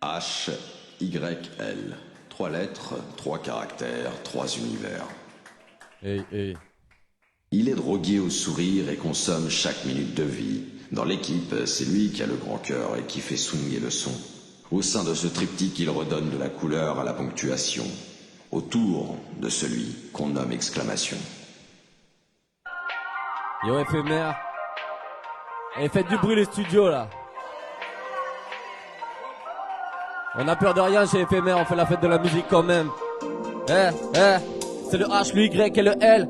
HYL. 3 lettres, 3 caractères, 3 univers. Hey. Il est drogué au sourire et consomme chaque minute de vie. Dans l'équipe, c'est lui qui a le grand cœur et qui fait swinguer le son. Au sein de ce triptyque, il redonne de la couleur à la ponctuation. Autour de celui qu'on nomme exclamation. Yo éphémère. Et faites du bruit les studios là. On a peur de rien chez éphémère, on fait la fête de la musique quand même. C'est le H, le Y et le L.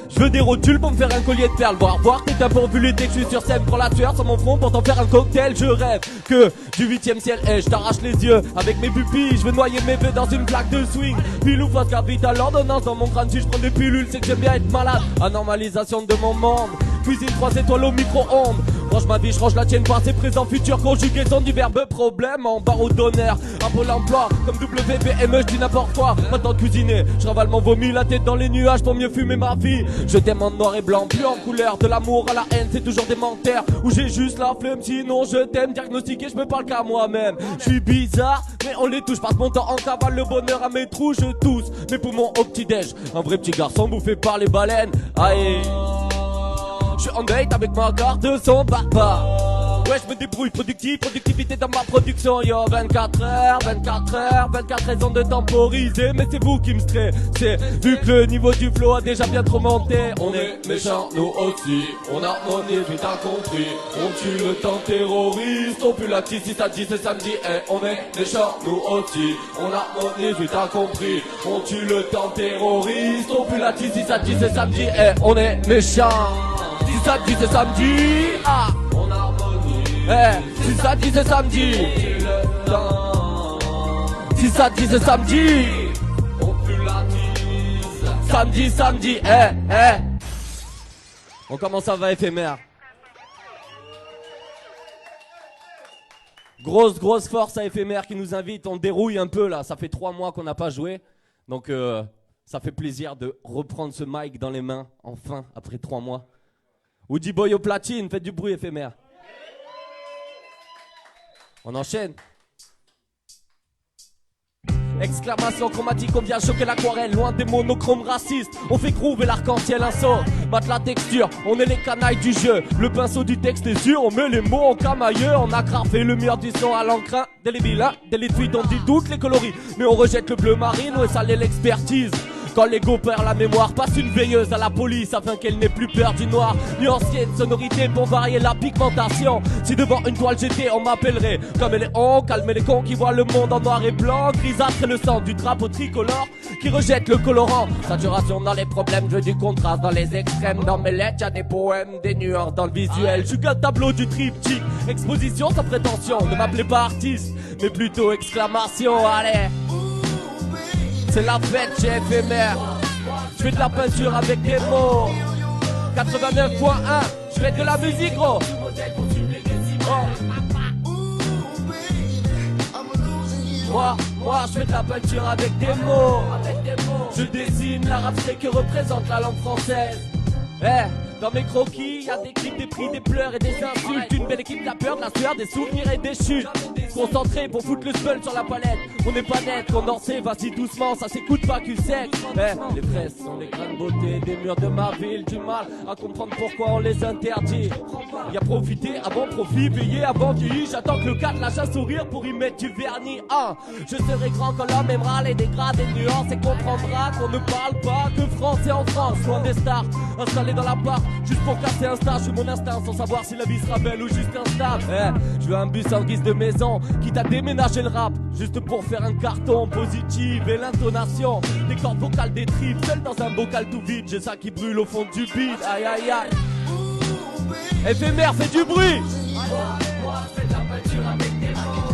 Je veux des rotules pour me faire un collier de perles. Voir t'es un pourvu l'été que je suis sur scène pour la tueur sur mon front pour t'en faire un cocktail. Je rêve que du 8e ciel je t'arrache les yeux avec mes pupilles. Je veux noyer mes vœux dans une plaque de swing. Pile ou face capitale l'ordonnance dans mon crâne. Si je prends des pilules c'est que j'aime bien être malade. Anormalisation de mon monde. Cuisine 3 étoiles au micro-ondes. Range ma vie, je range la tienne, passé, présent, futur, conjugaison du verbe problème en barreau d'honneur. Un pôle emploi, comme WPME, je dis n'importe quoi. Maintenant de cuisiner, je ravale mon vomi, la tête dans les nuages pour mieux fumer ma vie. Je t'aime en noir et blanc, plus en couleur. De l'amour à la haine, c'est toujours des menteurs. Où j'ai juste la flemme, sinon je t'aime. Diagnostiqué, je me parle qu'à moi-même. Je suis bizarre, mais on les touche. Passe mon temps en cavale, le bonheur à mes trous, je tousse. Mes poumons au petit-déj, un vrai petit garçon bouffé par les baleines. Aïe. Je suis en date avec ma carte de son papa. Ouais, je me débrouille, productivité dans ma production. Yo, 24 heures, 24 raisons de temporiser. Mais c'est vous qui me stressez. Vu que le niveau du flow a déjà bien trop monté. On est méchants, nous aussi. On harmonise, vite t'as compris. On tue le temps terroriste. On pue la tisse, si ça dit c'est samedi. On est méchants, nous aussi. On harmonise, vite t'as compris. On tue le temps terroriste. On pue la tisse, si ça dit c'est samedi. On est méchants. Si ça dit c'est samedi, on harmonise. Si ça dit c'est samedi, le temps. Si ça dit c'est samedi, on pue la tisse. Samedi, On commence à va éphémère. Grosse force à éphémère qui nous invite. On dérouille un peu là. Ça fait 3 mois qu'on n'a pas joué. Donc ça fait plaisir de reprendre ce mic dans les mains. Enfin, après 3 mois. Woody Boy au platine, faites du bruit éphémère. On enchaîne. Exclamation chromatique, on vient choquer l'aquarelle. Loin des monochromes racistes, on fait groover l'arc-en-ciel inso. Mate la texture, on est les canailles du jeu. Le pinceau du texte est sûr, on met les mots en camailleux. On a graffé le mur du son à l'encre. Dès les vilains, dès les tweets, on dit doute les coloris. Mais on rejette le bleu marine, ouais ça l'est l'expertise. Quand l'ego perd la mémoire, passe une veilleuse à la police afin qu'elle n'ait plus peur du noir. Nuancier de sonorité pour varier la pigmentation. Si devant une toile j'étais, on m'appellerait comme les on, calmer les cons qui voient le monde en noir et blanc. Grisâtre le sang du drapeau tricolore qui rejette le colorant. Saturation dans les problèmes, je veux du contraste dans les extrêmes. Dans mes lettres, y'a des poèmes, des nuances dans le visuel. Je suis qu'un tableau du triptyque, exposition sans prétention. Ne m'appelez pas artiste, mais plutôt exclamation, allez. C'est la fête chez éphémère. Je fais de la peinture avec des mots. 89.1, je fais de la musique gros. Moi je fais de la peinture avec des mots. Je dessine l'arabe que représente la langue française. Dans mes croquis, y'a des clips, des prix, des pleurs et des insultes. Une belle équipe, de la peur, de la sueur, des souvenirs et des chutes. Concentré pour foutre le spell sur la palette. On n'est pas net, condensé, vas-y doucement, ça s'écoute pas cul sec. Les fraises sont les grains de beauté des murs de ma ville. Du mal à comprendre pourquoi on les interdit. Y'a profité avant profit, veiller avant vieillir. J'attends que le cadre lâche un sourire pour y mettre du vernis. Je serai grand quand l'homme aimera les dégrades et nuances et comprendra qu'on ne parle pas que français en France. Loin des stars, installés dans l'appart. Juste pour casser un stage, je suis mon instinct sans savoir si la vie sera belle ou juste instable. Je veux un bus en guise de maison, quitte à déménager le rap, juste pour faire un carton positif et l'intonation des cordes vocales des tripes, seul dans un bocal tout vide, j'ai ça qui brûle au fond du beat. Aïe aïe aïe. Éphémère, fais du bruit. Moi, je fais de la peinture avec des mots.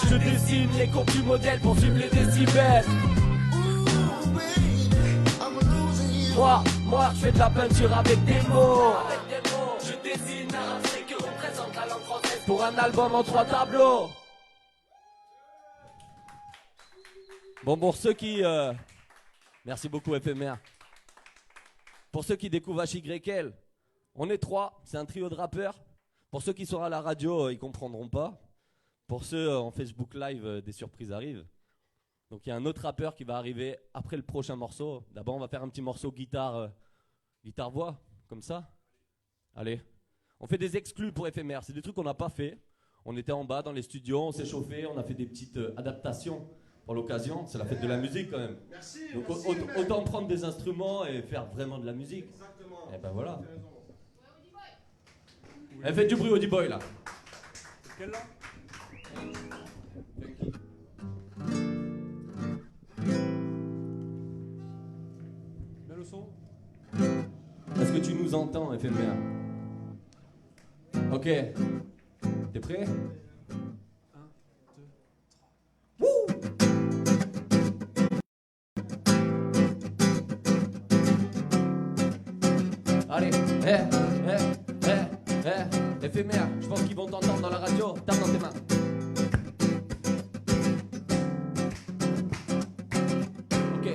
Je dessine les courbes du modèle pour suivre les décibels. Moi, je fais de la peinture avec des mots. Je dessine un abstrait que représente la langue française pour un album en 3 tableaux. Bon, pour ceux qui... Merci beaucoup, éphémère. Pour ceux qui découvrent HYL, on est 3, c'est un trio de rappeurs. Pour ceux qui sont à la radio, ils comprendront pas. Pour ceux en Facebook Live, des surprises arrivent. Donc il y a un autre rappeur qui va arriver après le prochain morceau. D'abord on va faire un petit morceau guitare-voix, comme ça. Allez, on fait des exclus pour éphémère, c'est des trucs qu'on n'a pas fait. On était en bas dans les studios, on s'est chauffé, on a fait des petites adaptations pour l'occasion. C'est la fête de la musique quand même. Merci. Donc merci, autant prendre des instruments et faire vraiment de la musique. Exactement. Et ben voilà. Ouais, Faites du bruit Audi Boy là. quelle là? Mets le son. Est-ce que tu nous entends, éphémère? Ok. T'es prêt? 1, 2. Allez, éphémère, je pense qu'ils vont t'entendre dans la radio, tape dans tes mains. Ok,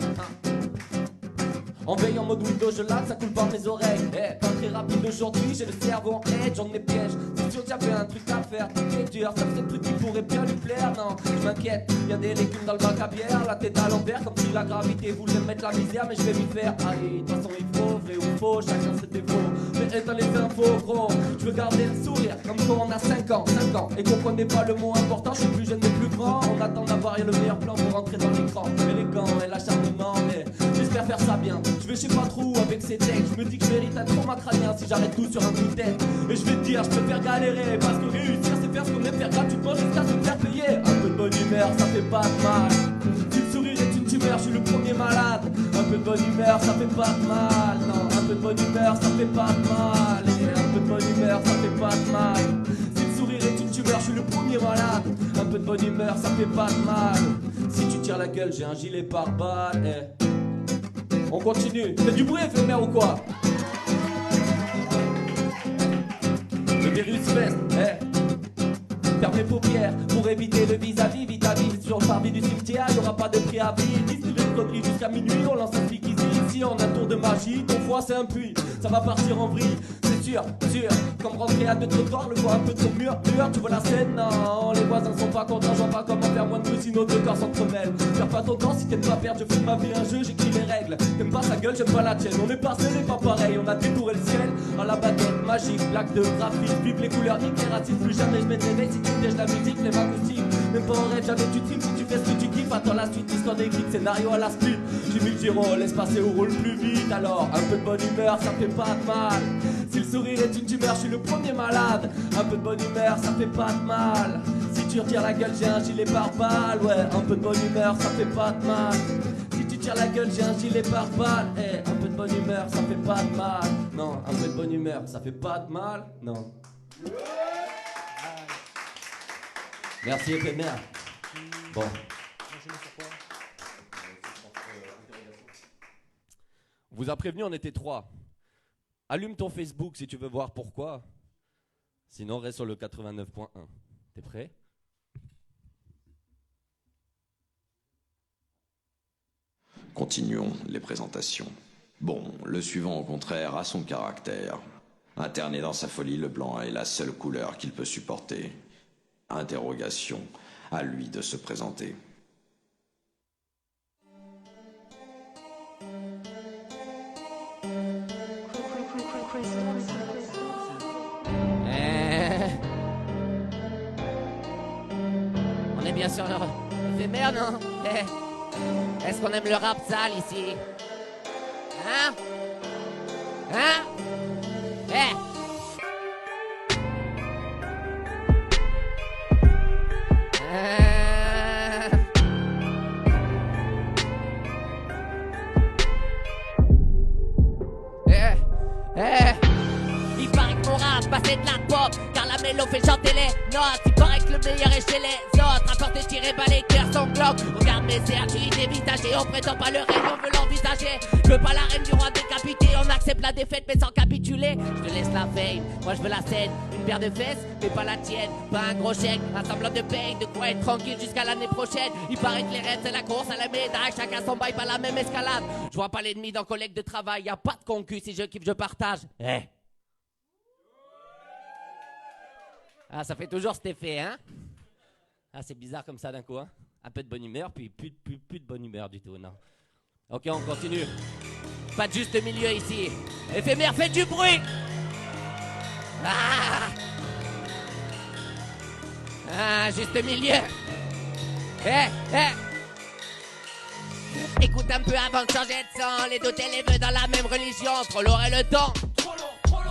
en veille en mode Windows, je lave, ça coule par mes oreilles. Pas très rapide aujourd'hui, j'ai le cerveau en edge, j'en ai piège. C'est sûr, j'avais un truc à faire, tout est dur, ça fait truc qui pourrait bien lui plaire. Non, je m'inquiète, y'a des légumes dans le bac à bière, la tête à l'envers, comme si la gravité voulait me mettre la misère, mais je vais m'y faire. Allez, de toute façon, il faut, vrai ou faux, chacun ses défauts. Mais dans les infos, gros, je veux garder le sourire, comme quand on a 5 ans, et qu'on connaît pas le mot important, je suis plus jeune mais plus grand. On attend d'avoir le meilleur plan pour rentrer dans l'écran. Élégant et l'acharnement, mais j'espère faire ça bien. Je vais je sais pas trop où avec ces textes. Je me dis que je mérite un trauma crânien si j'arrête tout sur un coup de tête. Et je vais te dire, je préfère galérer, parce que réussir c'est faire ce qu'on aime faire gratuitement jusqu'à se faire payer. Un peu de bonne humeur, ça fait pas de mal. Si le sourire est une tumeur, je suis le premier malade. Un peu de bonne humeur, ça fait pas de mal. Non, un peu de bonne humeur, ça fait pas de mal. Et un peu de bonne humeur, ça fait pas de mal. Si le sourire est une tumeur, je suis le premier malade. Un peu de bonne humeur, ça fait pas de mal. Si tu tires la gueule, j'ai un gilet pare-balles. On continue. Fais du bruit éphémère ou quoi? Le virus fest, ferme les paupières pour éviter le vis-à-vis. Vite sur le parvis du cimetière, y'aura pas de préavis. Distiller le connerie jusqu'à minuit, on lance un speakeasy. Ici on a un tour de magie, ton foie c'est un puits. Ça va partir en vrille, c'est sûr. Comme rentrer à deux trottoirs, le voit un peu trop mûr. Tu vois la scène? Non, les voisins sont pas contents. Je vois pas comment faire moins de bruit sinon deux corps s'entremêlent. Perds pas ton temps si t'aimes pas perdre. Je fais de ma vie un jeu, j'écris les règles. T'aimes pas sa gueule, j'aime pas la tienne. On est passé, n'est pas pareil. On a détouré le ciel à la baguette magique. Blague de graphisme, vive les couleurs, nique les racistes. Plus jamais je mets des veilles si tu me la musique, les acoustiques. Même pas en rêve, jamais tu trimes si tu fais ce que tu kiffes. Attends la suite, histoire d'écrire, scénario à la split. J'ai mis le gyro, laisse passer ou roule plus vite. Alors, un peu de bonne humeur, ça fait pas de mal. Si le sourire est une tumeur, je suis le premier malade. Un peu de bonne humeur, ça fait pas de mal. Si tu retires la gueule, j'ai un gilet pare-balles. Ouais, un peu de bonne humeur, ça fait pas de mal. Si tu tires la gueule, j'ai un gilet pare-balles. Un peu de bonne humeur, ça fait pas de mal. Non, un peu de bonne humeur, ça fait pas de mal. Non. Merci éphémère. Bon. On vous a prévenu, on était 3. Allume ton Facebook si tu veux voir pourquoi. Sinon, reste sur le 89.1. T'es prêt? Continuons les présentations. Bon, le suivant au contraire a son caractère. Interné dans sa folie, le blanc est la seule couleur qu'il peut supporter. Interrogation, à lui de se présenter. On est bien sûr éphémère, non? Est-ce qu'on aime le rap sale ici? Hein? Il paraît que mon rap passait de la pop, car la mélo fait chanter les notes. Il paraît que le meilleur est chez les autres, à force de tirer bas les cœurs sanglots. Regarde mes cercles, j'ai dévisagé, on prétend pas le rêve, on veut l'envisager. Je veux pas la reine du roi décapité, on accepte la défaite mais sans capituler. Je te laisse la fame, moi je veux la scène, une paire de fesses, mais pas la tienne. Pas un gros chèque, un semblant de paye, de quoi être tranquille jusqu'à l'année prochaine. Il paraît que les rêves c'est la course à la médaille, chacun son bail, pas la même escalade. Je vois pas l'ennemi dans collègue de travail, y a pas de concu, si je kiffe je partage. Ah, ça fait toujours cet effet, hein? Ah, c'est bizarre comme ça d'un coup, hein. Un peu de bonne humeur, puis plus de bonne humeur du tout, non. Ok, on continue. Pas de juste milieu ici. Éphémère, faites du bruit. Juste milieu. Écoute un peu avant de changer de sang. Les deux élèves dans la même religion. Trop lourd et le temps.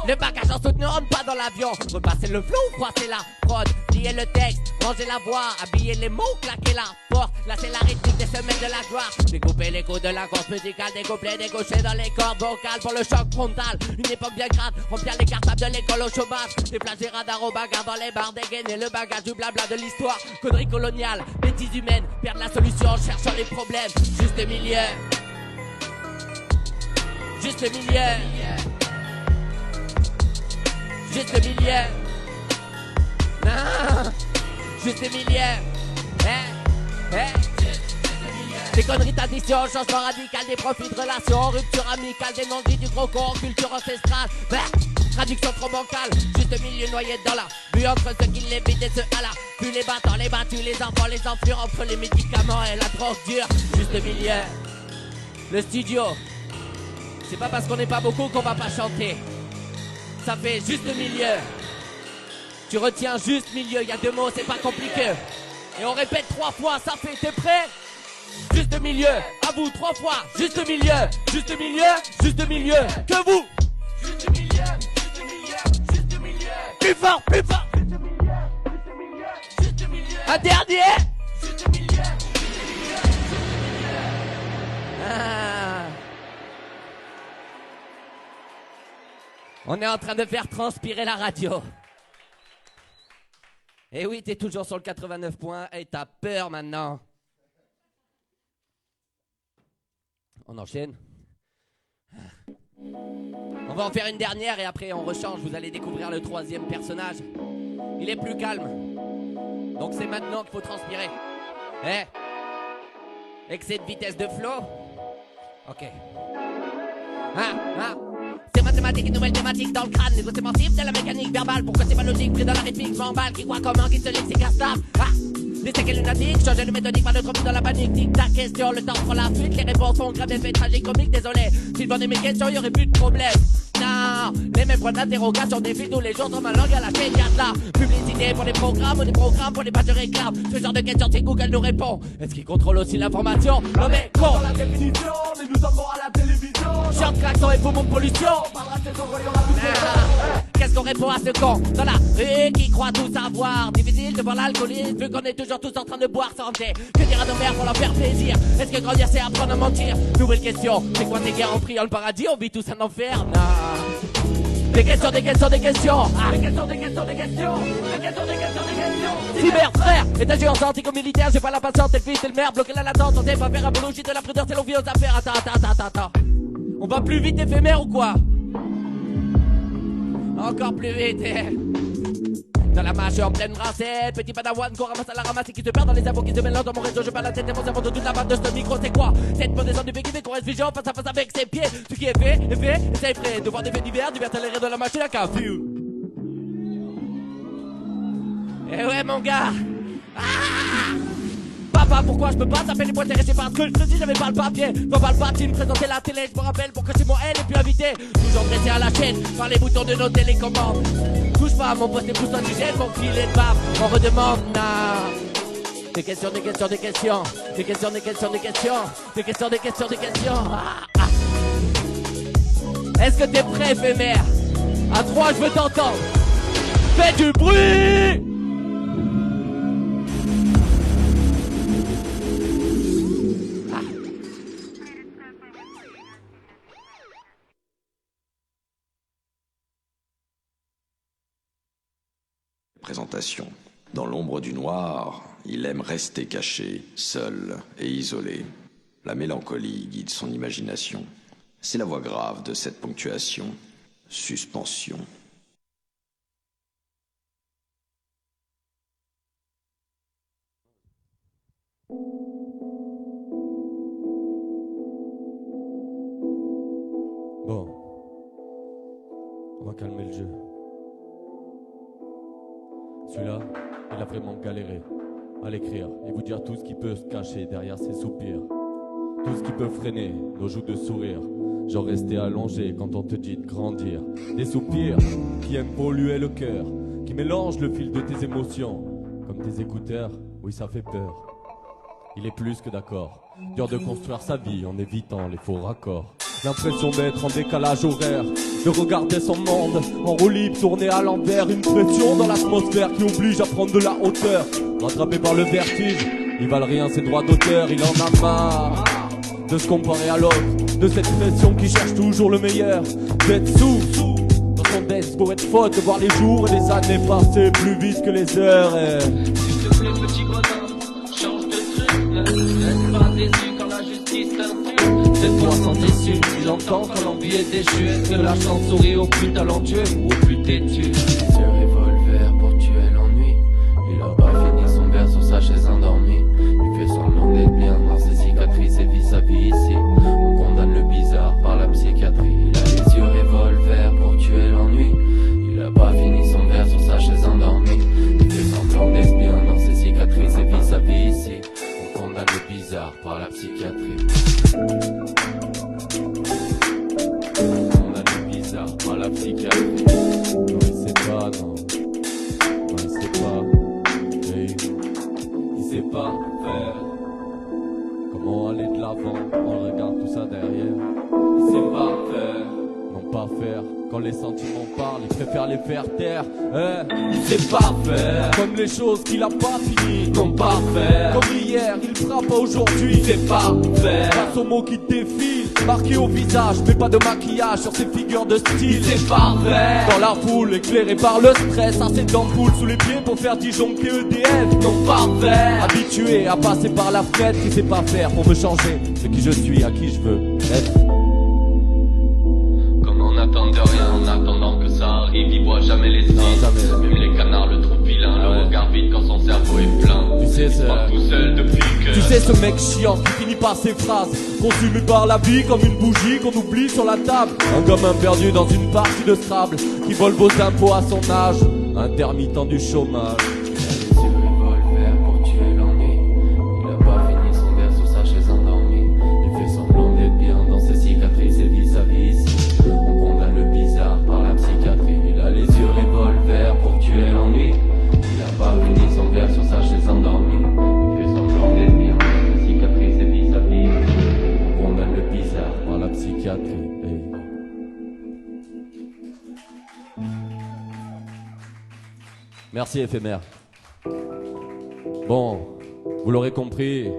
Le bagage en soute ne rentre pas dans l'avion. Repasser le flow, froisser la prod, plier le texte, manger la voix, habiller les mots, claquer la porte. Là c'est la rythmique des semaines de la gloire. Découper l'écho de la course musicale, des couplets dégauchés dans les cordes vocales pour le choc frontal. Une époque bien grave, remplir les cartables de l'école au chômage. Des plages des radars au bagarre dans les bars, dégainer le bagage du blabla de l'histoire. Conneries coloniales, bêtises humaines, perdre la solution en cherchant les problèmes. Juste milieu. Juste milieu. Juste milieu. Non. Juste milieu. Des conneries d'addiction, changement radical des profits de relations, rupture amicale, des non-dits du gros con, culture ancestrale. Traduction trop bancale, juste milieu noyé dans la bulle entre ceux qui l'évitent et ceux à la plus les battants, les battus, les enfants, les enflures entre les médicaments et la drogue dure. Juste milieu. Le studio. C'est pas parce qu'on n'est pas beaucoup qu'on va pas chanter. Ça fait juste milieu. Tu retiens juste milieu, il y a deux mots, c'est pas compliqué. Et on répète 3 fois, ça fait, t'es prêt? Juste milieu, à vous 3 fois, juste milieu, juste milieu, juste milieu, que vous? Juste milieu, juste milieu, juste milieu. Plus fort, plus fort. Juste milieu, juste milieu, juste milieu. Un dernier. Juste milieu, juste milieu, juste milieu. On est en train de faire transpirer la radio. Et oui, t'es toujours sur le 89 points et t'as peur maintenant. On enchaîne. On va en faire une dernière et après on rechange. Vous allez découvrir le 3e personnage. Il est plus calme. Donc c'est maintenant qu'il faut transpirer. Excès de vitesse de flow. Ok. C'est mathématique, une nouvelle thématique dans le crâne. Négocier massif de la mécanique verbale. Pourquoi c'est pas logique, pris dans la rythmique, je m'emballe. Qui croit comment, qui se laisse, c'est castable. Les séquelles et lunatiques, changer le méthodique, pas de trop dans la panique. Tic ta question, le temps prend la fuite. Les réponses sont graves, effets tragiques, comiques, désolé. S'il vendait mes questions, y'aurait plus de problème. Non, les mêmes points d'interrogation défilent tous les jours dans ma langue à la chaîne. Y'a de la publicité pour les programmes ou des programmes pour les pages de réclame. Ce genre de questions, c'est Google nous répond. Est-ce qu'il contrôle aussi l'information? Non mais con. Dans la définition, mais nous sommes à la télévision. Chante, klaxon et poumon de pollution. Qu'est-ce qu'on répond à ce con dans la rue qui croit tout savoir? Difficile de voir l'alcoolisme vu qu'on est toujours tous en train de boire santé. Que dire à nos mères pour leur faire plaisir? Est-ce que grandir c'est apprendre à mentir? Nouvelle question, c'est quoi tes guerres en priant le paradis? On vit tous un enfer? Non. Des questions, des questions, des questions. Des questions, des questions, des questions. Des questions, des questions, des questions. Cyber frère, étage urgent, militaire, j'ai pas la patience, t'es le fils, t'es le maire, bloquer la latence, on sait pas faire apologie de la prudence, c'est l'on vit aux affaires. Attends. On va plus vite éphémère ou quoi? Encore plus vite, Dans la marche en pleine brassette, petit padawan qu'on ramasse à la ramasse et qui se perd dans les infos qui se mélangent dans mon réseau. Je parle la tête et mon cerveau de toute la bande de ce micro, c'est quoi? Cette bonne descente du fait qui fait qu'on reste vigilant face à face avec ses pieds. Ce qui est fait, et c'est prêt. De voir des faits divers, divertir les rires de la machine à café. Eh ouais mon gars. Papa, pourquoi je peux pas taper les points intéressés par ce que je te dis, j'avais pas le papier. Faut pas le papier, me présenter la télé, je me rappelle pourquoi c'est moi elle et puis invité. Toujours dressé à la chaîne, par les boutons de nos télécommandes. Touche pas à mon poste et pousse oxygène, mon filet de bave, on redemande, nah. Des questions, des questions, des questions. Des questions, des questions, des questions. Des questions, des questions, des questions. Est-ce que t'es prêt, éphémère? À 3, je veux t'entendre. Fais du bruit! Présentation. Dans l'ombre du noir, il aime rester caché, seul et isolé. La mélancolie guide son imagination. C'est la voix grave de cette ponctuation. Suspension. Bon. On va calmer le jeu. Celui-là, il a vraiment galéré à l'écrire et vous dire tout ce qui peut se cacher derrière ces soupirs. Tout ce qui peut freiner nos joues de sourire. Genre rester allongé quand on te dit de grandir. Des soupirs qui aiment polluer le cœur, qui mélangent le fil de tes émotions. Comme tes écouteurs, oui ça fait peur. Il est plus que d'accord. Dur de construire sa vie en évitant les faux raccords. L'impression d'être en décalage horaire, de regarder son monde en roue libre tourné à l'envers. Une pression dans l'atmosphère qui oblige à prendre de la hauteur. Rattrapé par le vertige, ils valent rien ses droits d'auteur. Il en a marre de se comparer à l'autre, de cette pression qui cherche toujours le meilleur. D'être sous dans son desk pour être faute, de voir les jours et les années passer plus vite que les heures. Et... s'il te plaît petit bonhomme, change de truc, ne reste pas déçu quand la justice t'insulte. Cette fois sans issue, tu l'entends quand l'envie est déchue. Est-ce que la chance sourit au plus talentueux ou au plus têtu? Ce revolver pour tuer l'ennui, il a pas fini son verre sur sa chaise endormie. Il fait semblant d'être bien dans ses cicatrices et vit sa vie ici. On condamne le bizarre par la psychiatrie. Il a les yeux revolver pour tuer l'ennui. Il a pas fini son verre sur sa chaise endormie. Il fait semblant d'être bien dans ses cicatrices et vit sa vie ici. On condamne le bizarre par la psychiatrie. On condamne le bizarre par la psychiatrie. Non il sait pas, non. Non il sait pas. Hey. Il sait pas faire. Comment aller de l'avant, on regarde tout ça derrière. Il sait pas faire. Non pas faire, quand les sentiments parlent, il préfère les faire taire. Il sait pas faire. Comme les choses qu'il a pas fini, Non pas faire. comme hier, il frappe aujourd'hui. Il sait pas faire. Face aux mots qui défilent, marqués au visage, mais pas de maquillage sur ses figures de style. Il sait pas faire. Dans la foule, éclairé par le stress, assez d'ampoules sous les pieds pour faire disjoncter EDF. Non pas faire. Habitué à passer par la fenêtre, il sait pas faire pour me changer. C'est qui je suis, à qui je veux être. Comme on n'attend de rien, en attendant que ça arrive, il voit jamais les signes. jamais. Même les canards le trouvent vilain, Ah ouais. le regard vide quand son cerveau est plein. Tu sais, Il se croit tout seul depuis que. Tu sais ce mec chiant qui finit par ses phrases, consumé par la vie comme une bougie qu'on oublie sur la table. Un gamin perdu dans une partie de Scrabble, qui vole vos impôts à son âge, intermittent du chômage. Il a les yeux revolver pour tuer l'ennui. Il a pas fini son verre sur sa chaise endormie. Il fait semblant d'être bien dans ses cicatrices et vit sa vie ici. On condamne le bizarre par la psychiatrie. Il a les yeux revolver pour tuer l'ennui. Il a pas fini son verre sur sa chaise endormie. Il fait semblant d'être bien dans ses cicatrices et vit sa vie ici. On condamne le bizarre Par la psychiatrie. Hey. Merci éphémère. Bon, vous l'aurez compris,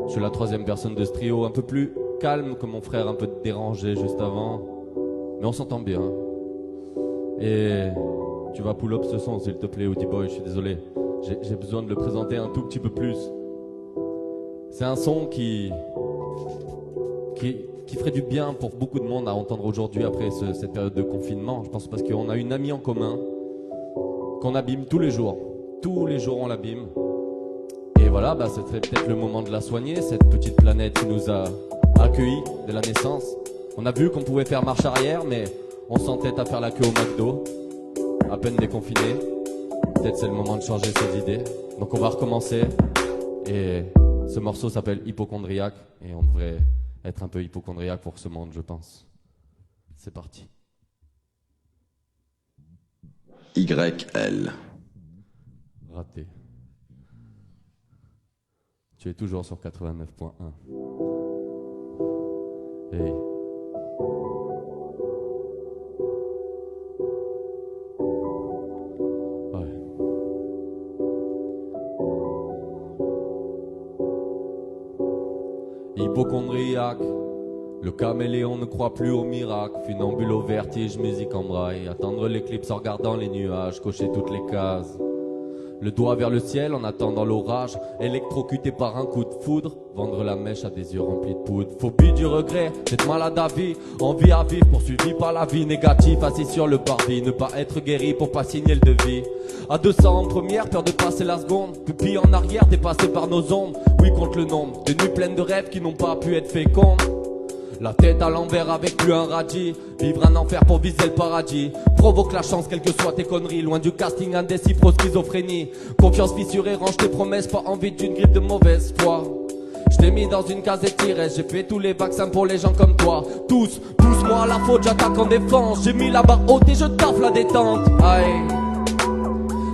je suis la troisième personne de ce trio, un peu plus calme que mon frère, un peu dérangé juste avant, mais on s'entend bien. Et tu vas pull up ce son s'il te plaît, Woody Boy, je suis désolé, j'ai besoin de le présenter un tout petit peu plus. C'est un son qui ferait du bien pour beaucoup de monde à entendre aujourd'hui après cette période de confinement. Je pense parce qu'on a une amie en commun qu'on abîme tous les jours. Tous les jours on l'abîme. Et voilà, bah, ce serait peut-être le moment de la soigner, cette petite planète qui nous a accueillis dès la naissance. On a vu qu'on pouvait faire marche arrière, mais on s'entête à faire la queue au McDo, à peine déconfiné. Peut-être c'est le moment de changer ses idées. Donc on va recommencer. Et ce morceau s'appelle Hypochondriaque. Et on devrait être un peu hypochondriaque pour ce monde, je pense. C'est parti. YL. Raté. Tu es toujours sur 89.1. Hey. Ouais. Hypochondriaque. Le caméléon ne croit plus au miracle. Funambule au vertige, musique en braille. Attendre l'éclipse en regardant les nuages. Cocher toutes les cases. Le doigt vers le ciel en attendant l'orage. Électrocuté par un coup de foudre. Vendre la mèche à des yeux remplis de poudre. Phobie du regret, d'être malade à vie. Envie à vivre, poursuivi par la vie. Négatif, assis sur le parvis. Ne pas être guéri pour pas signer le devis. À 200 en première, peur de passer la seconde. Pupille en arrière, dépassé par nos ombres. Oui, contre le nombre de nuits pleines de rêves qui n'ont pas pu être fécondes. La tête à l'envers avec plus un radis. Vivre un enfer pour viser le paradis. Provoque la chance quelles que soient tes conneries. Loin du casting indécis, schizophrénie. Confiance fissurée, range tes promesses. Pas envie d'une grippe de mauvaise foi. Je t'ai mis dans une case étirée. J'ai fait tous les vaccins pour les gens comme toi. Tous, pousse-moi à la faute, j'attaque en défense. J'ai mis la barre haute et je taffe la détente. Aïe.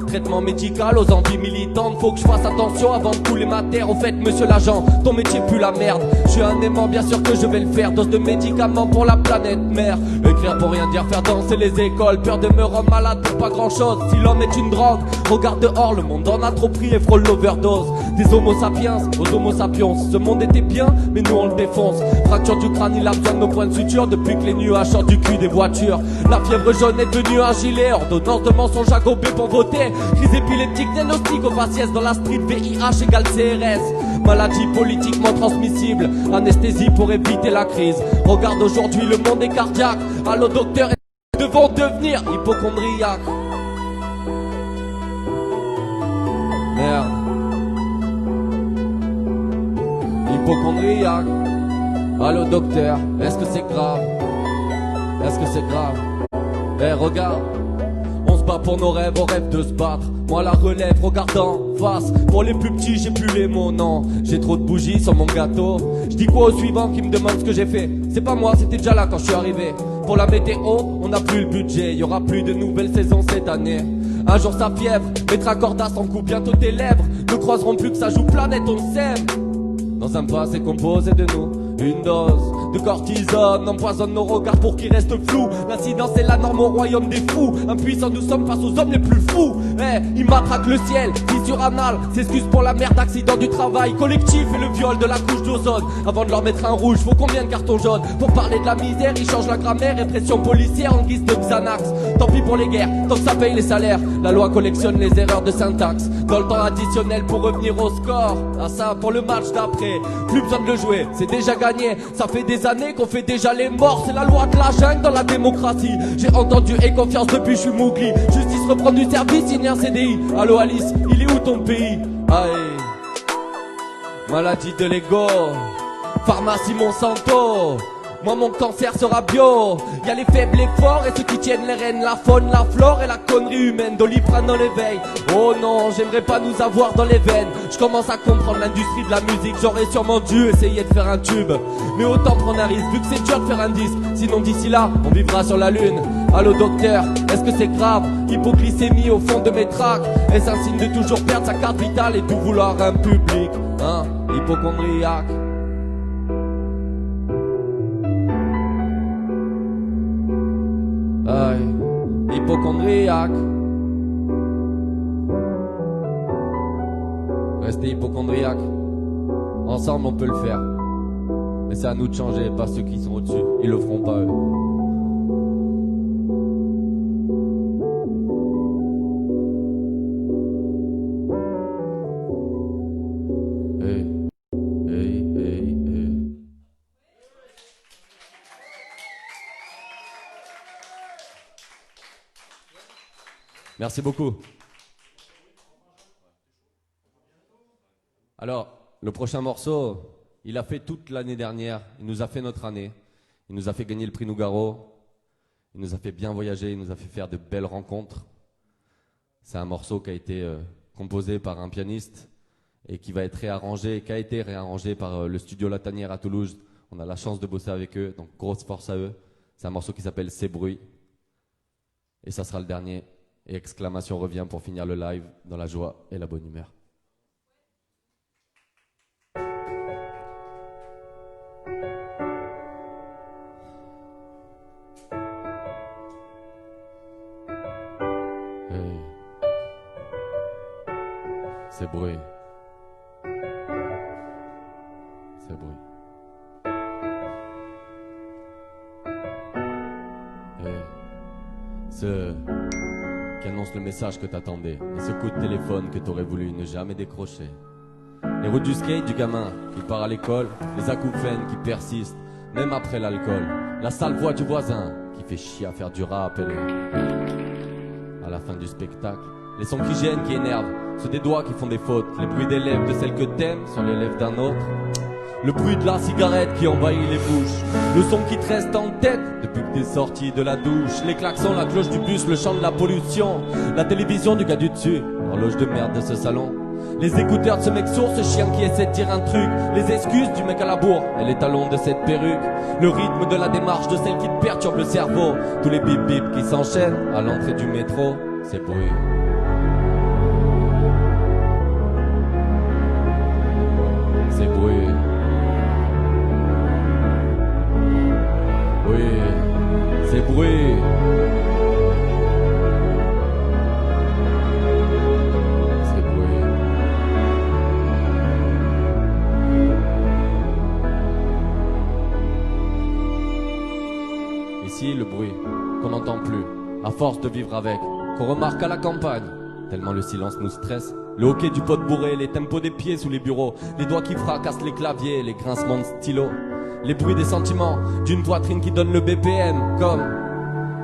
Traitement médical aux envies militantes. Faut que je fasse attention avant de couler ma terre. Au fait, monsieur l'agent, ton métier pue la merde. Je suis un aimant, bien sûr que je vais le faire. Dose de médicaments pour la planète mère. Écrire pour rien dire, faire danser les écoles. Peur de me rendre malade pour pas grand chose. Si l'homme est une drogue, regarde dehors, le monde en a trop pris et frôle l'overdose. Des homo sapiens aux homo sapiens. Ce monde était bien, mais nous on le défonce. Fracture du crâne, il a besoin de nos points de suture. Depuis que les nuages sortent du cul des voitures. La fièvre jaune est devenue un gilet. Ordonnance de mensonge à gober pour voter. Crise épileptique, diagnostic au faciès. Dans la street, VIH égale CRS. Maladie politiquement transmissible. Anesthésie pour éviter la crise. Regarde aujourd'hui, le monde est cardiaque. Allô docteur, nous devons devenir hypochondriaques. Merde. Hypochondriaque. Allô docteur, est-ce que c'est grave? Est-ce que c'est grave? Eh regarde, on se bat pour nos rêves, on rêve de se battre. Moi la relève, regarde en face. Pour les plus petits, j'ai plus les mots, non. J'ai trop de bougies sur mon gâteau. Je dis quoi au suivant qui me demande ce que j'ai fait? C'est pas moi, c'était déjà là quand je suis arrivé. Pour la météo, on n'a plus le budget. Y aura plus de nouvelles saisons cette année. Un jour sa fièvre mettra Cordas en coup, bientôt tes lèvres ne croiseront plus que ça joue planète, on s'aime. Dans un passé composé de nous, une dose de cortisone empoisonne nos regards pour qu'ils restent flous. L'incidence est la norme au royaume des fous. Impuissants nous sommes face aux hommes les plus fous. Ils matraquent le ciel, fissure anale. S'excuse pour la merde, accident du travail collectif et le viol de la couche d'ozone. Avant de leur mettre un rouge, faut combien de cartons jaunes? Pour parler de la misère, ils changent la grammaire. Répression policière en guise de Xanax. Tant pis pour les guerres, tant que ça paye les salaires. La loi collectionne les erreurs de syntaxe. Dans le temps additionnel pour revenir au score. Ah ça, pour le match d'après, plus besoin de le jouer, c'est déjà gagné. Ça fait des années qu'on fait déjà les morts. C'est la loi de la jungle dans la démocratie. J'ai entendu et confiance depuis je suis Mowgli. Justice reprend du service, signer un CDI. Allô Alice, il est où ton pays? Aïe. Maladie de l'ego. Pharmacie Monsanto. Moi mon cancer sera bio. Y'a les faibles, les forts et ceux qui tiennent les rênes. La faune, la flore et la connerie humaine. Doliprane dans l'éveil. Oh non, j'aimerais pas nous avoir dans les veines. Je commence à comprendre l'industrie de la musique. J'aurais sûrement dû essayer de faire un tube, mais autant prendre un risque vu que c'est dur de faire un disque. Sinon d'ici là, on vivra sur la lune. Allô docteur, est-ce que c'est grave? Hypoglycémie au fond de mes tracts. Est-ce un signe de toujours perdre sa carte vitale et tout vouloir un public? Hein? Hypochondriaque. Aïe, hypochondriaque. Restez hypochondriaque. Ensemble on peut le faire. Mais c'est à nous de changer, pas ceux qui sont au-dessus. Ils le feront pas eux. Merci beaucoup. Alors, le prochain morceau, il a fait toute l'année dernière. Il nous a fait notre année. Il nous a fait gagner le prix Nougaro. Il nous a fait bien voyager. Il nous a fait faire de belles rencontres. C'est un morceau qui a été composé par un pianiste et qui va être réarrangé, qui a été réarrangé par le studio La Tanière à Toulouse. On a la chance de bosser avec eux, donc grosse force à eux. C'est un morceau qui s'appelle Ces bruits. Et ça sera le dernier. Et exclamation revient pour finir le live dans la joie et la bonne humeur. Hey. Ces bruits. Ces bruits. Hey. Ce qui annonce le message que t'attendais, et ce coup de téléphone que t'aurais voulu ne jamais décrocher. Les routes du skate du gamin qui part à l'école, les acouphènes qui persistent, même après l'alcool. La sale voix du voisin qui fait chier à faire du rap et à la fin du spectacle. Les sons qui gênent, qui énervent, ceux des doigts qui font des fautes, les bruits des lèvres de celle que t'aimes sur les lèvres d'un autre. Le bruit de la cigarette qui envahit les bouches. Le son qui te reste en tête depuis que t'es sorti de la douche. Les klaxons, la cloche du bus, le chant de la pollution. La télévision du gars du dessus, l'horloge de merde de ce salon. Les écouteurs de ce mec sourd, ce chien qui essaie de dire un truc. Les excuses du mec à la bourre et les talons de cette perruque. Le rythme de la démarche de celle qui te perturbe le cerveau. Tous les bip bip qui s'enchaînent à l'entrée du métro. Ces bruits. Ces bruits. Oui, ces bruits. Ces bruits. Ici, le bruit qu'on n'entend plus, à force de vivre avec, qu'on remarque à la campagne, tellement le silence nous stresse. Le hoquet du pot bourré, les tempos des pieds sous les bureaux, les doigts qui fracassent les claviers, les grincements de stylo. Les bruits des sentiments, d'une poitrine qui donne le BPM, comme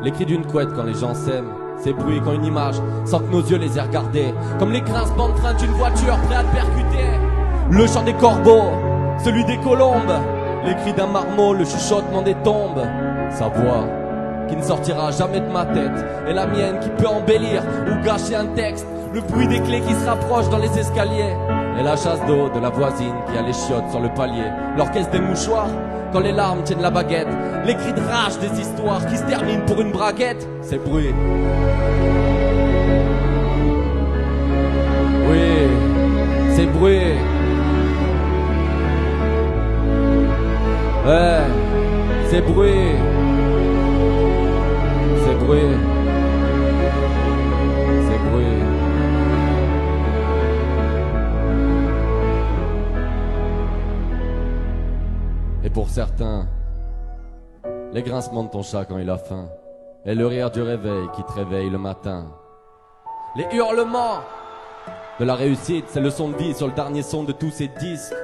les cris d'une couette quand les gens s'aiment. Ces bruits quand une image, sans que nos yeux les aient regardés, comme les grincements de frein d'une voiture prêt à te percuter. Le chant des corbeaux, celui des colombes, les cris d'un marmot, le chuchotement des tombes. Sa voix, qui ne sortira jamais de ma tête, et la mienne qui peut embellir ou gâcher un texte. Le bruit des clés qui se rapprochent dans les escaliers, et la chasse d'eau de la voisine qui a les chiottes sur le palier. L'orchestre des mouchoirs, quand les larmes tiennent la baguette. Les cris de rage des histoires qui se terminent pour une braguette. Ces bruits. Oui, ces bruits. Ouais, ces bruits. Ces bruits. Ces bruits. Et pour certains, les grincements de ton chat quand il a faim, et le rire du réveil qui te réveille le matin. Les hurlements de la réussite, c'est le son de vie sur le dernier son de tous ces disques.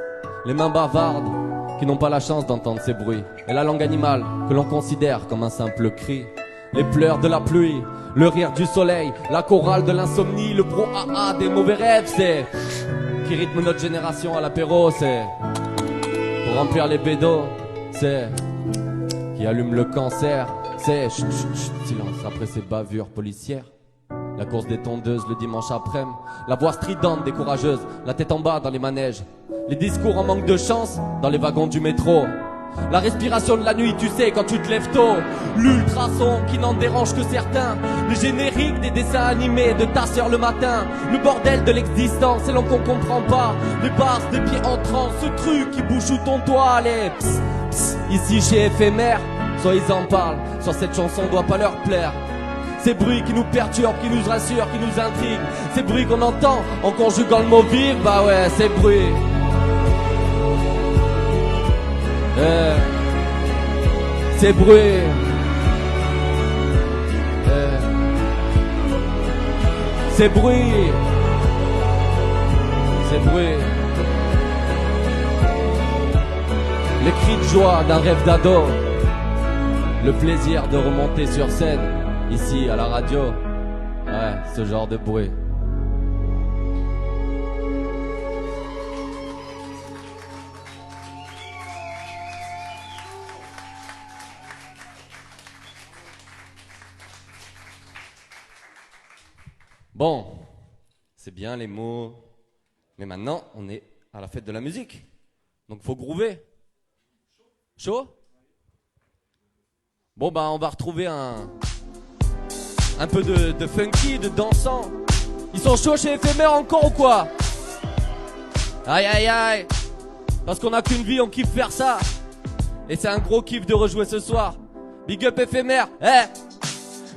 Les mains bavardes qui n'ont pas la chance d'entendre ces bruits, et la langue animale que l'on considère comme un simple cri. Les pleurs de la pluie, le rire du soleil, la chorale de l'insomnie, le brouhaha des mauvais rêves, c'est qui rythme notre génération à l'apéro, c'est pour remplir les bédos, c'est qui allume le cancer, c'est chut, chut, chut, silence après ces bavures policières. La course des tondeuses le dimanche après-midi, la voix stridente des courageuses, la tête en bas dans les manèges, les discours en manque de chance dans les wagons du métro. La respiration de la nuit, tu sais, quand tu te lèves tôt. L'ultrason qui n'en dérange que certains. Le générique des dessins animés de ta sœur le matin. Le bordel de l'existence, et l'on qu'on comprend pas. Les barres des pieds en transe, ce truc qui bouge sous ton toit. Les pss, pss, ici chez Éphémère, soit ils en parlent, soit cette chanson doit pas leur plaire. Ces bruits qui nous perturbent, qui nous rassurent, qui nous intriguent. Ces bruits qu'on entend en conjuguant le mot vivre, bah ouais, ces bruits. Ces bruits. Ces bruits. Ces bruits. Les cris de joie d'un rêve d'ado. Le plaisir de remonter sur scène, ici à la radio. Ouais, ce genre de bruit. Bon, c'est bien les mots, mais maintenant on est à la fête de la musique, donc faut groover. Chaud? Bon bah on va retrouver un peu de funky, de dansant. Ils sont chauds chez Éphémère encore ou quoi? Aïe aïe aïe. Parce qu'on a qu'une vie, on kiffe faire ça. Et c'est un gros kiff de rejouer ce soir. Big up Éphémère,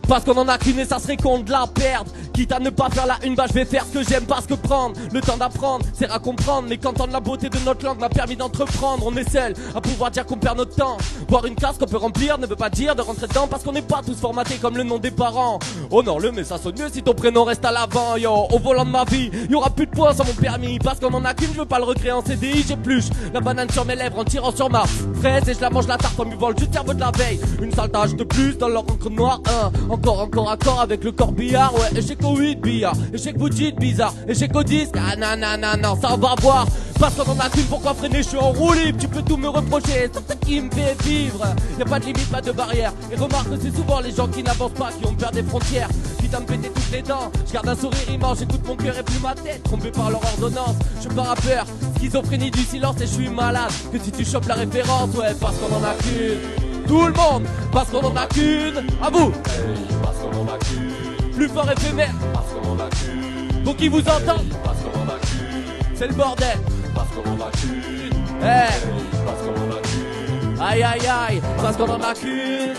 parce qu'on en a qu'une et ça serait con de la perdre. Quitte à ne pas faire la une, bah je vais faire ce que j'aime parce que prendre le temps d'apprendre, c'est à comprendre. Mais qu'entendre la beauté de notre langue m'a permis d'entreprendre. On est seul à pouvoir dire qu'on perd notre temps. Voir une classe qu'on peut remplir ne veut pas dire de rentrer dedans, parce qu'on n'est pas tous formatés comme le nom des parents. Oh non, le mais ça sonne mieux si ton prénom reste à l'avant. Yo, au volant de ma vie, y'aura plus de points sans mon permis. Parce qu'on en a qu'une, je veux pas le recréer en CDI. J'épluche la banane sur mes lèvres en tirant sur ma fraise, et je la mange la tarte en buvant le jus de cerveau de la veille. Une sale tâche de plus dans leur encre noire, Encore accord avec le corbillard. Ouais, et j'ai jusqu'au 8 billard. Et je sais que vous dites bizarre, et je sais qu'au disque, ah non, non, non, non, ça on va voir. Parce qu'on en a qu'une, pourquoi freiner, je suis en roue libre. Tu peux tout me reprocher, c'est ça qui me fait vivre. Y'a pas de limite, pas de barrière. Et remarque que c'est souvent les gens qui n'avancent pas qui ont peur des frontières. Quitte à me péter toutes les dents, je garde un sourire immense, j'écoute mon cœur et plus ma tête. Trompé par leur ordonnance, je suis pas rappeur. Schizophrénie du silence et je suis malade. Que si tu chopes la référence, ouais, parce qu'on en a qu'une. Tout le monde, parce qu'on en a qu'une. À vous, Parce qu'on en a qu'une, plus fort éphémère. parce qu'on en a qu'une, Pour qui vous entend, parce qu'on en a qu'une, c'est le bordel. parce qu'on en a qu'une, parce qu'on en a qu'une. Aïe aïe aïe, parce qu'on en a qu'une.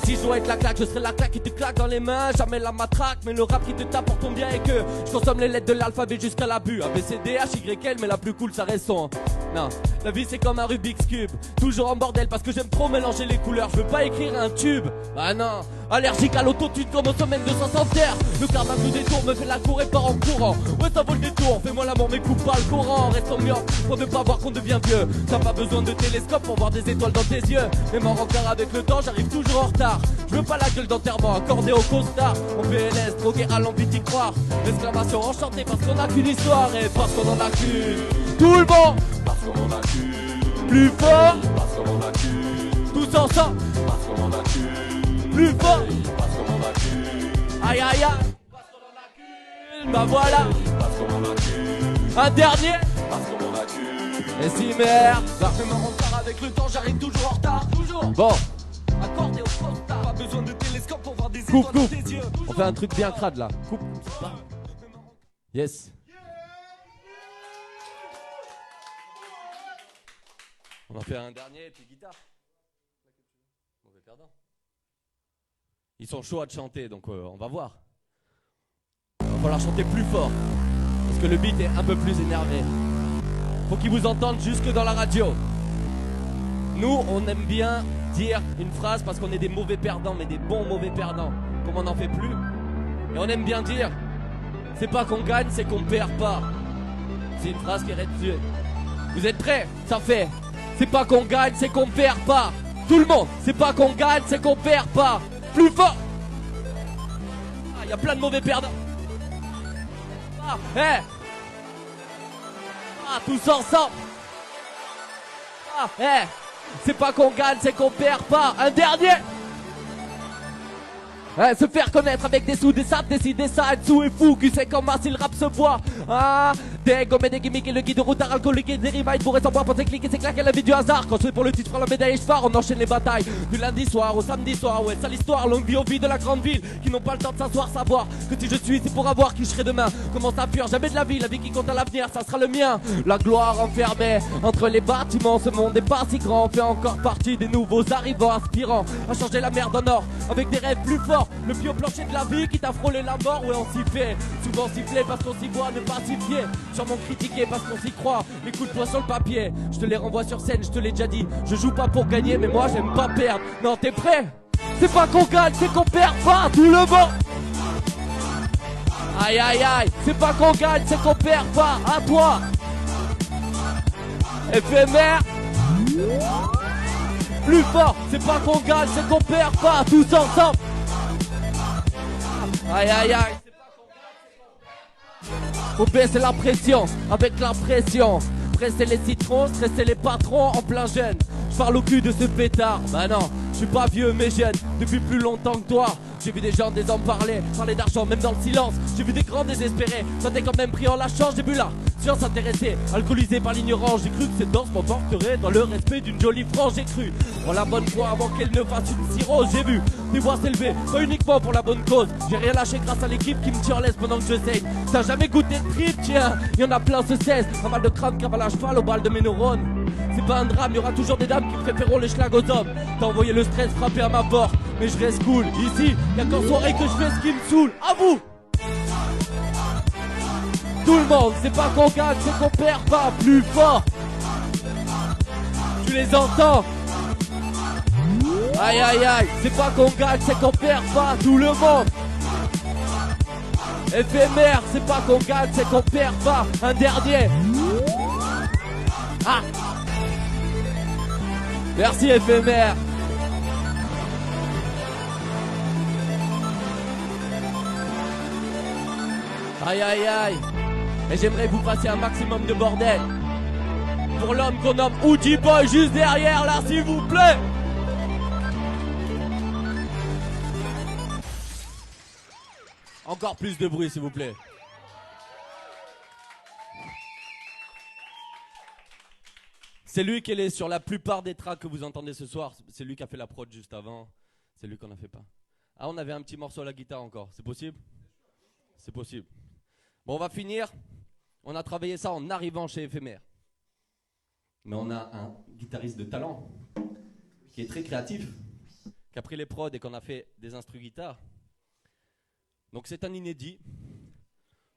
Si je dois être la claque, je serai la claque qui te claque dans les mains. Jamais la matraque, mais le rap qui te tape pour ton bien. Et que je consomme les lettres de l'alphabet jusqu'à l'abus. A, B, C, D, H, Y, L, mais la plus cool ça reste son. Non, la vie c'est comme un Rubik's Cube. Toujours en bordel parce que j'aime trop mélanger les couleurs. Je veux pas écrire un tube. Ah non, allergique à l'autotune comme au sommet de 200 terre. Le cardin du détour me fait la cour et part en courant. Ouais, ça vaut le détour, fais-moi l'amour mais coupe pas le courant. Reste ambiant pour ne pas voir qu'on devient vieux. T'as pas besoin de télescope pour voir des étoiles dans tes yeux. Même en rencard avec le temps, j'arrive toujours en retard. Je veux pas la gueule d'enterrement accordée au costard. En PLS, drogué à l'envie d'y croire. Exclamation enchantée parce qu'on a qu'une histoire et parce qu'on en a qu'une. Tout le monde, Parce qu'on en a qu'une, plus fort, parce qu'on en a qu'une, tous ensemble, parce qu'on en a qu'une, plus fort. parce qu'on en a qu'une, Aïe aïe aïe, parce qu'on en a qu'une. Bah voilà, parce qu'on en a qu'une, un dernier. parce qu'on en a qu'une. Et si merde, parfaitement en retard avec le temps, j'arrive toujours en retard, toujours. Bon, accordé au costard, pas besoin de télescope pour voir des étoiles dans tes yeux. On fait un truc bien crade là. Coupe. Yes. On en fait un dernier, puis guitare. Mauvais perdant. Ils sont chauds à te chanter, donc on va voir. Il va falloir chanter plus fort, parce que le beat est un peu plus énervé. Faut qu'ils vous entendent jusque dans la radio. Nous, on aime bien dire une phrase parce qu'on est des mauvais perdants, mais des bons mauvais perdants. Comme on n'en fait plus. Et on aime bien dire, c'est pas qu'on gagne, c'est qu'on perd pas. C'est une phrase qui est dessus. Vous êtes prêts? Ça fait. C'est pas qu'on gagne, c'est qu'on perd pas. Tout le monde, c'est pas qu'on gagne, c'est qu'on perd pas. Plus fort. Ah, y a plein de mauvais perdants. Ah, Ah, tous ensemble. Ah, c'est pas qu'on gagne, c'est qu'on perd pas. Un dernier. Se faire connaître avec des sous, des saps, décider ça, être sous et fou, qui sait comment si le rap se voit. Ah, des gommes et des gimmicks et le guide de route alcoolique et des remides pour être sans boire, penser cliquer, c'est claquer la vie du hasard. Quand je fais pour le titre, prends la médaille et je pars, on enchaîne les batailles. Du lundi soir au samedi soir, ouais, sale histoire, longue vie aux vies de la grande ville, qui n'ont pas le temps de s'asseoir, savoir que si je suis, c'est pour avoir qui je serai demain. Commence à fuir, jamais de la vie qui compte à l'avenir, ça sera le mien. La gloire enfermée entre les bâtiments, ce monde n'est pas si grand, on fait encore partie des nouveaux arrivants aspirants à changer la merde en or, avec des rêves plus forts. Le pied au plancher de la vie qui t'a frôlé la mort, ouais on s'y fait. Souvent sifflé parce qu'on s'y voit, ne pas s'y fier. Sûrement critiqué parce qu'on s'y croit. Les coups de poing sur le papier, je te les renvoie sur scène, je te l'ai déjà dit. Je joue pas pour gagner, mais moi j'aime pas perdre. Non, t'es prêt? C'est pas qu'on gagne, c'est qu'on perd pas. Tout le monde. Aïe aïe aïe, c'est pas qu'on gagne, c'est qu'on perd pas. À toi. Éphémère. Plus fort, c'est pas qu'on gagne, c'est qu'on perd pas. Tous ensemble. Aïe aïe aïe. Faut baisser la pression, avec la pression. Presser les citrons, stresser les patrons en plein jeune. Je parle au cul de ce pétard. Bah non, je suis pas vieux mais jeune. Depuis plus longtemps que toi. J'ai vu des gens des hommes parler d'argent même dans le silence. J'ai vu des grands désespérés, ça t'est quand même pris en lâchant. J'ai vu la science intéressée, alcoolisée par l'ignorance. J'ai cru que cette danse m'emporterait dans le respect d'une jolie frange. J'ai cru en la bonne foi avant qu'elle ne fasse une cirrhose. J'ai vu des voix s'élever, pas uniquement pour la bonne cause. J'ai rien lâché grâce à l'équipe qui me tire en laisse pendant que je saigne. T'as jamais goûté de trip, tiens, y'en a plein ce 16. Un mal de crâne cavale à cheval au bal de mes neurones. C'est pas un drame, y'aura toujours des dames qui préféreront les schlags aux hommes. T'as envoyé le stress frapper à ma porte, mais je reste cool. Ici, y'a qu'en soirée que je fais ce qui me saoule. À vous! Tout le monde, c'est pas qu'on gagne, c'est qu'on perd pas. Plus fort. Tu les entends? Aïe aïe aïe, c'est pas qu'on gagne, c'est qu'on perd pas. Tout le monde. Éphémère, c'est pas qu'on gagne, c'est qu'on perd pas. Un dernier. Ah. Merci éphémère. Aïe aïe aïe. Et j'aimerais que vous fassiez un maximum de bordel pour l'homme qu'on nomme Oudie Boy juste derrière là, s'il vous plaît. Encore plus de bruit, s'il vous plaît. C'est lui qui est sur la plupart des tracks que vous entendez ce soir. C'est lui qui a fait la prod juste avant. C'est lui qu'on a fait pas. Ah, on avait un petit morceau à la guitare encore. C'est possible? C'est possible. Bon, on va finir. On a travaillé ça en arrivant chez Éphémère. Mais on a un guitariste de talent qui est très créatif, qui a pris les prods et qu'on a fait des instrus guitare. Donc c'est un inédit.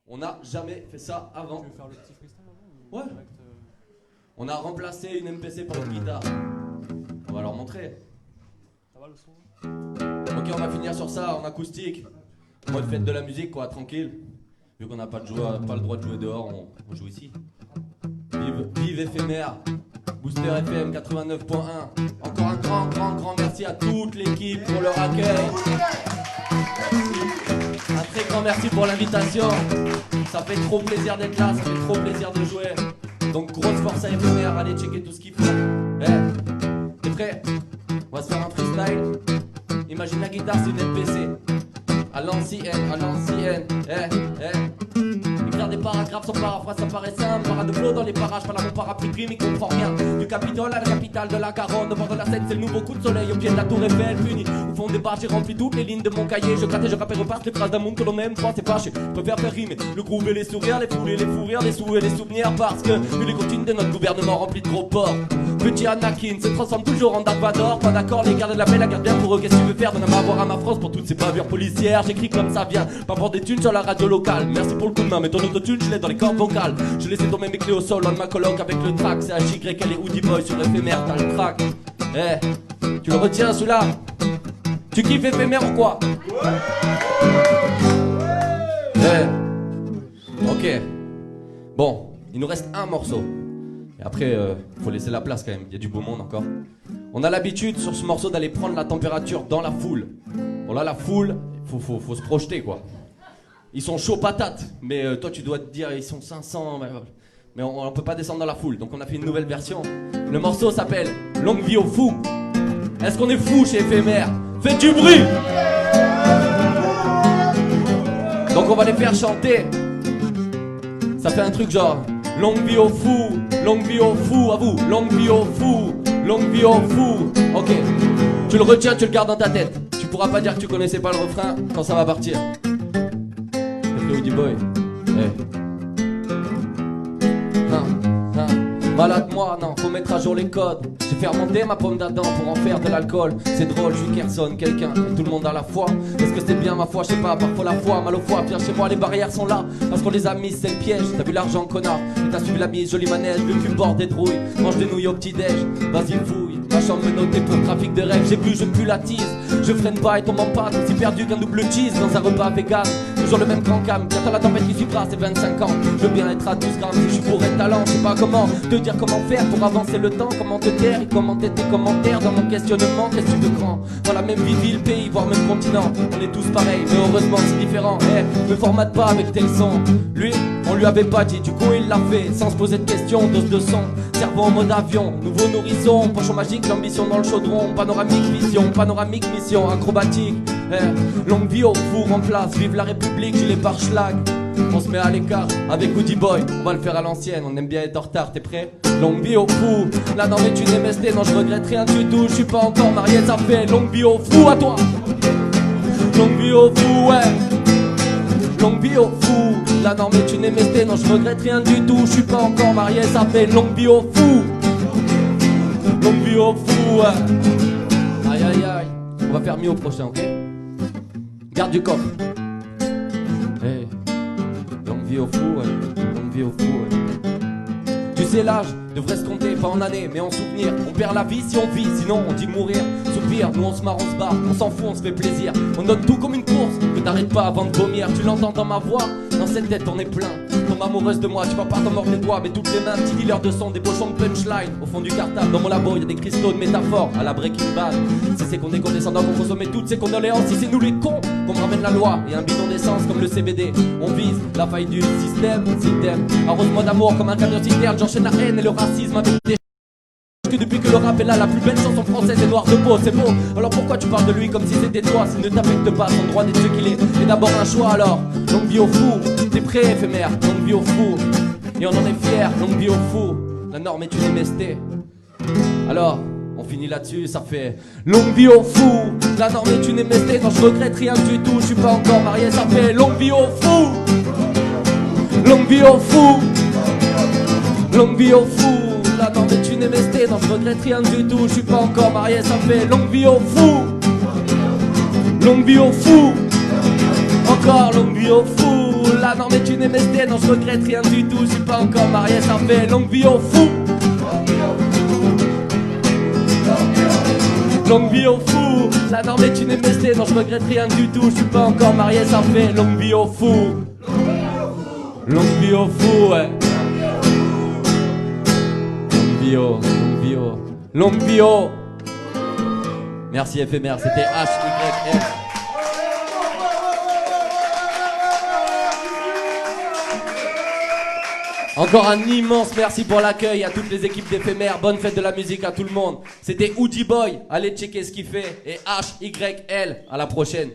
On n'a jamais fait ça avant. Tu veux faire le petit freestyle avant ou Ouais. direct, On a remplacé une MPC par une guitare. On va leur montrer. Ça va le son? Ok, on va finir sur ça en acoustique. Mode fête de la musique, quoi, tranquille. Vu qu'on n'a pas le droit de jouer dehors, on joue ici. Vive Éphémère, Booster FM 89.1. Encore un grand merci à toute l'équipe pour leur accueil. Un très grand merci pour l'invitation. Ça fait trop plaisir d'être là, ça fait trop plaisir de jouer. Donc grosse force à Éphémère, allez checker tout ce qu'ils font. T'es prêt? On va se faire un freestyle. Imagine la guitare, c'est une MPC. À l'ancienne, Écrire des paragraphes sans paraphrase, ça paraît simple. Para de flow dans les parages, pas là mon parapluie gris, mais comprend rien. Du Capitole à la capitale de la Garonne, au bord de la Seine, c'est le nouveau coup de soleil. Au pied de la tour Eiffel, puni. Au fond des barres, j'ai rempli toutes les lignes de mon cahier. Je gratte et je rappe et repasse les phrases d'un monde que l'on aime pas, c'est fâché. Je préfère faire rimer le groove et les sourires, les foules et les fous rires, les sous et les souvenirs. Parce que, vu les comptines de notre gouvernement rempli de gros porcs, petit Anakin se transforme toujours en Dark Vador. Pas d'accord, les gardes de la paix, la garde bien pour eux. Qu'est-ce que tu veux faire? D'en avoir à ma France pour toutes ces bavures policières. J'écris comme ça vient, pas pour des thunes sur la radio locale. Merci pour le coup de main, mais ton autotune, je l'ai dans les cordes vocales. Je laissais tomber mes clés au sol, loin de ma coloc avec le track. C'est HY, elle est Oudie Boy sur Éphémère, t'as le track. Tu le retiens celui-là? Tu kiffes Éphémère ou quoi? Ok. Bon, il nous reste un morceau. Et après, faut laisser la place quand même, il y a du beau monde encore. On a l'habitude sur ce morceau d'aller prendre la température dans la foule. Bon là, la foule, faut se projeter quoi. Ils sont chauds patates, mais toi tu dois te dire ils sont 500, mais on peut pas descendre dans la foule. Donc on a fait une nouvelle version. Le morceau s'appelle Longue vie aux fous. Est-ce qu'on est fou chez Éphémère? Faites du bruit! Donc on va les faire chanter. Ça fait un truc genre longue vie aux fous, à vous, longue vie aux fous, longue vie aux fous. Ok, tu le retiens, tu le gardes dans ta tête. Tu pourras pas dire que tu connaissais pas le refrain quand ça va partir. C'est Oudie Boy. Malade moi, non, faut mettre à jour les codes. J'ai fait remonter ma pomme d'Adam pour en faire de l'alcool. C'est drôle, je suis Kerson, quelqu'un, tout le monde a la foi. Est-ce que c'est bien ma foi? Je sais pas, parfois la foi, mal au foie. Viens chez moi, les barrières sont là, parce qu'on les a mises, c'est le piège. T'as vu l'argent, connard, et t'as suivi la mise, jolie manège. Le cul bord des drouilles, mange des nouilles au petit-déj. Vas-y fouille, ma chambre me notait pour trafic de rêve. J'ai bu, je pue la tease, je freine pas et tombe en panne. Aussi perdu qu'un double cheese dans un repas vegan. Toujours le même grand cam, bientôt la tempête qui suivra, c'est 25 ans. Je veux bien être à 12 grammes, si je suis bourré de talent. Je sais pas comment te dire comment faire pour avancer le temps, comment te taire et commenter tes commentaires dans mon questionnement. Qu'est-ce que tu veux grand? Dans la même ville, pays, voire même continent. On est tous pareils, mais heureusement c'est différent. Me formate pas avec tel son. Lui, on lui avait pas dit, du coup il l'a fait, sans se poser de questions, dose de son. Cerveau en mode avion, nouveau nourrisson, pochon magique, l'ambition dans le chaudron. Panoramique vision, panoramique mission, acrobatique. Longue vie au four en place, vive la République, gilet par schlag. On se met à l'écart avec Oudie Boy, on va le faire à l'ancienne, on aime bien être en retard, t'es prêt? Longue vie au fou, là dans mes thunes MST, non je regrette rien du tout, je suis pas encore marié, ça fait longue vie au fou à toi. Longue vie au fou, ouais. Longue vie au fou, là dans mes thunes MST, non je regrette rien du tout, je suis pas encore marié, ça fait longue vie au fou. Longue vie au fou, ouais. Aïe aïe aïe, on va faire mieux au prochain, ok? Garde du coffre. Hey. Longue vie au fou, ouais. Longue vie au fou, ouais. Tu sais l'âge devrait se compter pas en années mais en souvenirs. On perd la vie si on vit, sinon on dit mourir. Soupir, nous on se marre, on se barre, on s'en fout, on se fait plaisir. On note tout comme une course, que t'arrêtes pas avant de vomir. Tu l'entends dans ma voix, dans cette tête on est plein. tombe amoureuse de moi, tu vas pas t'en mordre les doigts, mais toutes les mains, petit dealer de son, des pochons de punchline. Au fond du cartable, dans mon labo, y a des cristaux de métaphores à la Breaking Bad. Si c'est qu'on est condescendants, qu'on consomme toutes ces condoléances, si c'est nous les cons, qu'on me ramène la loi et un bidon d'essence comme le CBD. On vise la faille du système, si t'aimes. Arrose-moi d'amour comme un camion citerne, j'enchaîne la haine et le racisme avec des que depuis que le rap est là, la plus belle chanson française est noire de peau, c'est beau. Alors pourquoi tu parles de lui comme si c'était toi? S'il ne t'affecte pas, son droit d'être ce qu'il est d'abord un choix alors. Longue vie au fou, t'es prêt éphémère, longue vie au fou. Et on en est fier, longue vie au fou. La norme est une MST. Alors, on finit là-dessus, ça fait longue vie au fou. La norme est une MST, non je regrette rien du tout. Je suis pas encore marié, ça fait longue vie au fou. Longue vie au fou. Longue vie au fou. La norme est une MST, non je regrette rien du tout. Je suis pas encore marié, ça fait longue vie au fou. Longue vie au fou. Encore longue vie au fou. La norme est une MST, non je regrette rien du tout. Je suis pas encore marié, ça fait longue vie au fou. Longue vie au fou. La norme est une MST, non je regrette rien du tout. Je suis pas encore marié, ça fait longue vie au fou. Longue vie au fou, ouais. Longue bio. Merci éphémère, c'était HYF. Encore un immense merci pour l'accueil à toutes les équipes d'éphémère. Bonne fête de la musique à tout le monde. C'était Oudie Boy, allez checker ce qu'il fait. Et HYL, à la prochaine.